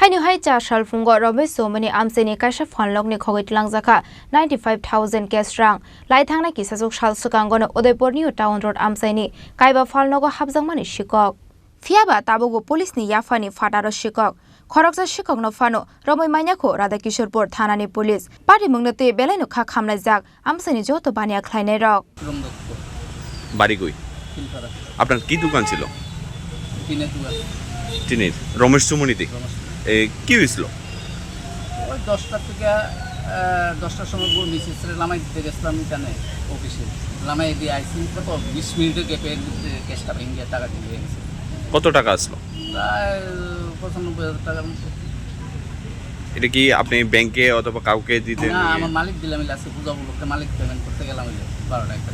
Hainohai Chasal Phungo Ramesh Amchaini Kaisa Phalnokni Khogwi Twlangjakha 95,000 CashRang lai thangna ki sasuk sal sukangono Udaipur New Town Road Amchaini kaiba Phalnogo habjangmani shikok Fiaba tabugo police ni yafani fataro shikok Khoroksa shikok no fano Romoi Manyako Radakishorpur Thanani police Party mungnate belai no kha khamlaijak Amchaini joto bania khlainai rok বাড়ি কই আপনার কি দোকান ছিল চিনির রমেশ চৌমুহনিতে কি হয়েছিল ওই 10টা থেকে 10টার সময় মিসেসরে লামাই দিতে গেছিলাম এখানে অফিসে লামাই দিয়ে আইসি কত 20 মিনিটের গ্যাপে ক্যাশটা ভেঙে টাকা দিয়ে গেছে কত টাকা আসলো প্রায় 95,000 টাকার মতো এটা কি আপনি ব্যাংকে অথবা কাউকে দিতে না আমার মালিক দিলাম আছে বুঝাবো লোককে মালিক পেমেন্ট করতে গেলাম 12টা একটা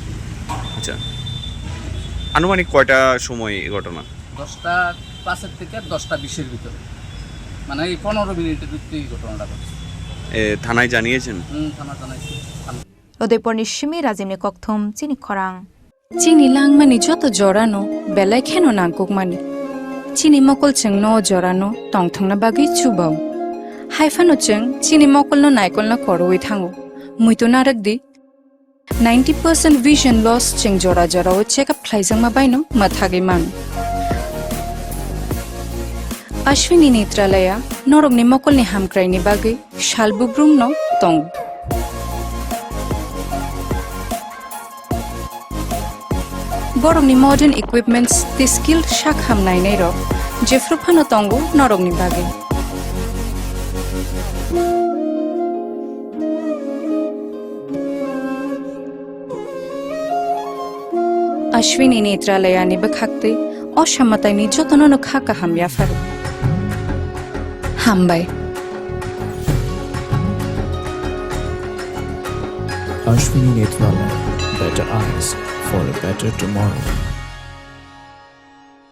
আচ্ছা আনুমানিক কয়টা সময় এই ঘটনা 10টা 5 থেকে 10টা 20 এর ভিতরে মানে এই 15 মিনিটের ভিতরে এই ঘটনাটা ঘটছে থানায় জানিয়েছেন থানা জানাইছি Udaipur Nishimi Razimni Kokthum Chini Khorang Chini langmani joto jorano belai kheno nangkukmani Chini mokol cheng no jorano tongthangna bagi chubau haifano cheng chini mokol no naikol na koroi thango muito narakdi 90% vision loss cheng jora jora o check up khlaijangma baino mathagi man Ashwini Netralaya norogni mokolni hamkraini bagi shalbubrum no tong Borogni modern equipments the skill shak hamnai nei ro jefruphano tongo norogni bagi Ashwini Netralaya ni bakhakte oshamatani jotono no khaka hamya faru Hambai Ashwini Netralaya, better eyes for a better tomorrow.